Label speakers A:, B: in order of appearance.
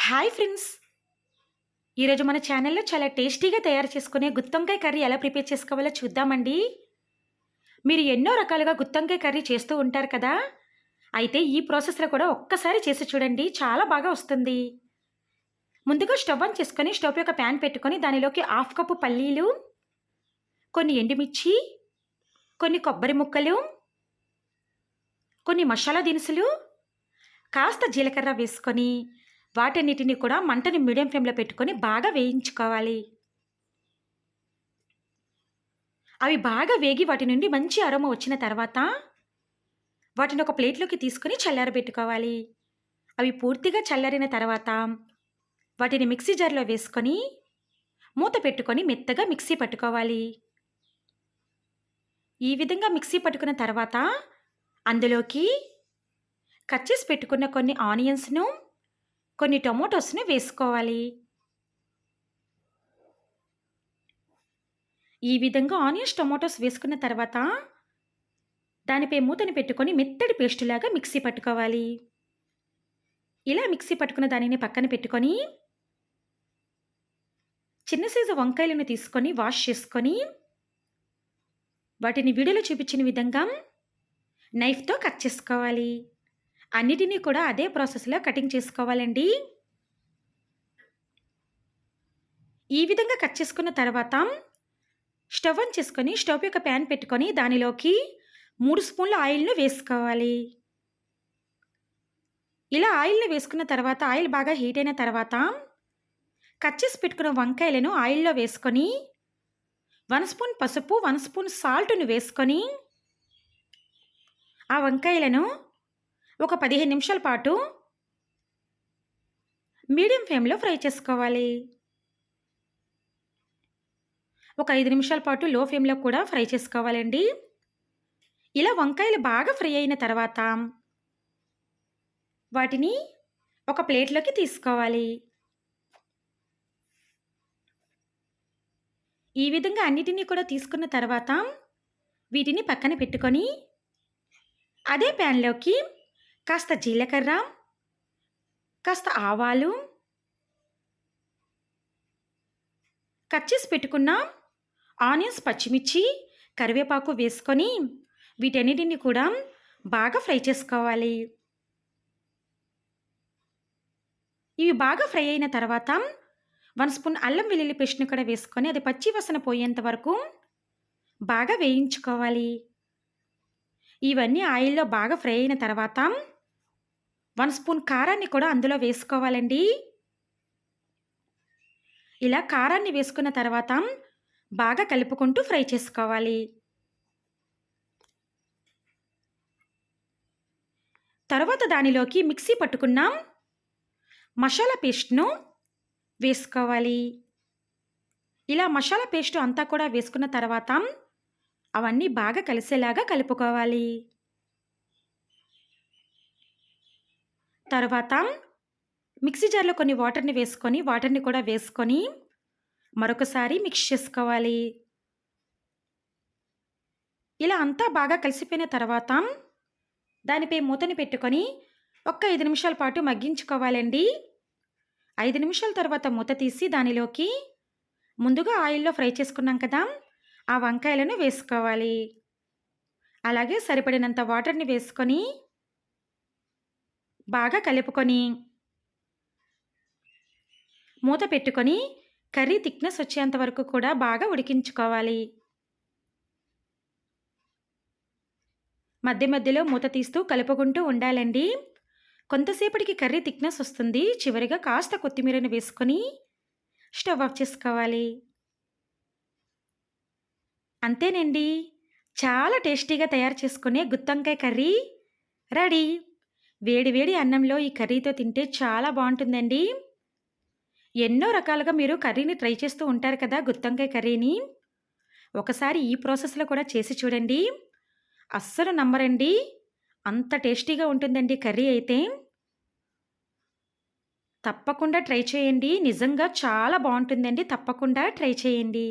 A: Hi friends! ఈరోజు మన ఛానల్లో చాలా టేస్టీగా తయారు చేసుకునే గుత్తొంకాయ కర్రీ ఎలా ప్రిపేర్ చేసుకోవాలో చూద్దామండి. మీరు ఎన్నో రకాలుగా గుత్తొంకాయ కర్రీ చేస్తూ ఉంటారు కదా! అయితే ఈ ప్రాసెస్‌లో కూడా ఒక్కసారి చేసి చూడండి, చాలా బాగా వస్తుంది. ముందుగా స్టవ్ ఆన్ చేసుకొని స్టవ్ పై ఒక ప్యాన్ పెట్టుకొని దానిలోకి హాఫ్ కప్పు పల్లీలు, కొన్ని ఎండుమిర్చి, కొన్ని కొబ్బరి ముక్కలు, కొన్ని మసాలా దినుసులు, కాస్త జీలకర్ర వేసుకొని వాటన్నిటిని కూడా మంటని మీడియం ఫ్లేమ్‌లో పెట్టుకొని బాగా వేయించుకోవాలి. అవి బాగా వేగి వాటి నుండి మంచి అరోమా వచ్చిన తర్వాత వాటిని ఒక ప్లేట్‌లోకి తీసుకొని చల్లారబెట్టుకోవాలి. అవి పూర్తిగా చల్లారిన తర్వాత వాటిని మిక్సీ జార్‌లో వేసుకొని మూత పెట్టుకొని మెత్తగా మిక్సీ పట్టుకోవాలి. ఈ విధంగా మిక్సీ పట్టుకున్న తర్వాత అందులోకి కట్ చేసి పెట్టుకున్న కొన్ని ఆనియన్స్‌ను, కొన్ని టొమాటోస్‌ని వేసుకోవాలి. ఈ విధంగా ఆనియన్స్, టొమాటోస్ వేసుకున్న తర్వాత దానిపై మూతని పెట్టుకొని మెత్తటి పేస్టులాగా మిక్సీ పట్టుకోవాలి. ఇలా మిక్సీ పట్టుకున్న దానిని పక్కన పెట్టుకొని చిన్న సైజు వంకాయలను తీసుకొని వాష్ చేసుకొని వాటిని వీడియోలో చూపించిన విధంగా నైఫ్‌తో కట్ చేసుకోవాలి. అన్నిటినీ కూడా అదే ప్రాసెస్‌లో కటింగ్ చేసుకోవాలండి. ఈ విధంగా కట్ చేసుకున్న తర్వాత స్టవ్ ఆన్ చేసుకొని స్టవ్ పై ఒక ప్యాన్ పెట్టుకొని దానిలోకి 3 స్పూన్ల ఆయిల్‌ను వేసుకోవాలి. ఇలా ఆయిల్‌ని వేసుకున్న తర్వాత ఆయిల్ బాగా హీట్ అయిన తర్వాత కట్ చేసి పెట్టుకున్న వంకాయలను ఆయిల్‌లో వేసుకొని 1 స్పూన్ పసుపు, 1 స్పూన్ సాల్ట్‌ను వేసుకొని ఆ వంకాయలను ఒక 15 నిమిషాల పాటు మీడియం ఫ్లేమ్‌లో ఫ్రై చేసుకోవాలి. ఒక 5 నిమిషాల పాటు లో ఫ్లేమ్‌లో కూడా ఫ్రై చేసుకోవాలండి. ఇలా వంకాయలు బాగా ఫ్రై అయిన తర్వాత వాటిని ఒక ప్లేట్‌లోకి తీసుకోవాలి. ఈ విధంగా అన్నిటిని కూడా తీసుకున్న తర్వాత వీటిని పక్కన పెట్టుకొని అదే ప్యాన్‌లోకి కాస్త జీలకర్ర, కాస్త ఆవాలు, కట్ చేసి పెట్టుకున్న ఆనియన్స్, పచ్చిమిర్చి, కరివేపాకు వేసుకొని వీటన్నిటిని కూడా బాగా ఫ్రై చేసుకోవాలి. ఇవి బాగా ఫ్రై అయిన తర్వాత 1 స్పూన్ అల్లం వెల్లుల్లి పేస్ట్‌ని కూడా వేసుకొని అది పచ్చి వాసన పోయేంత వరకు బాగా వేయించుకోవాలి. ఇవన్నీ ఆయిల్‌లో బాగా ఫ్రై అయిన తర్వాత 1 స్పూన్ కారాన్ని కూడా అందులో వేసుకోవాలండి. ఇలా కారాన్ని వేసుకున్న తర్వాత బాగా కలుపుకుంటూ ఫ్రై చేసుకోవాలి. తర్వాత దానిలోకి మిక్సీ పట్టుకున్న మసాలా పేస్ట్‌ను వేసుకోవాలి. ఇలా మసాలా పేస్ట్ అంతా కూడా వేసుకున్న తర్వాత అవన్నీ బాగా కలిసేలాగా కలుపుకోవాలి. తర్వాత మిక్సీ జార్‌లో కొన్ని వాటర్‌ని వేసుకొని వాటర్‌ని కూడా వేసుకొని మరొకసారి మిక్స్ చేసుకోవాలి. ఇలా అంతా బాగా కలిసిపోయిన తర్వాత దానిపై మూతని పెట్టుకొని ఒక్క 5 నిమిషాల పాటు మగ్గించుకోవాలండి. 5 నిమిషాల తర్వాత మూత తీసి దానిలోకి ముందుగా ఆయిల్‌లో ఫ్రై చేసుకున్నాం కదా! ఆ వంకాయలను వేసుకోవాలి. అలాగే సరిపడినంత వాటర్‌ని వేసుకొని బాగా కలుపుకొని మూత పెట్టుకొని కర్రీ థిక్‌నెస్ వచ్చేంత వరకు కూడా బాగా ఉడికించుకోవాలి. మధ్య మధ్యలో మూత తీస్తూ కలుపుకుంటూ ఉండాలండి. కొంతసేపటికి కర్రీ థిక్‌నెస్ వస్తుంది. చివరిగా కాస్త కొత్తిమీరను వేసుకొని స్టవ్ ఆఫ్ చేసుకోవాలి. అంతేనండి. చాలా టేస్టీగా తయారు చేసుకునే గుత్తొంకాయ కర్రీ రెడీ. వేడి వేడి అన్నంలో ఈ కర్రీతో తింటే చాలా బావుంటుందండి. ఎన్నో రకాలుగా మీరు కర్రీని ట్రై చేస్తూ ఉంటారు కదా! గుత్తొంకాయ కర్రీని. ఒకసారి ఈ ప్రాసెస్‌లో కూడా చేసి చూడండి. అస్సలు నమ్మరండి. అంత టేస్టీగా ఉంటుందండి కర్రీ అయితే. తప్పకుండా ట్రై చేయండి. నిజంగా చాలా బావుంటుందండి. తప్పకుండా ట్రై చేయండి.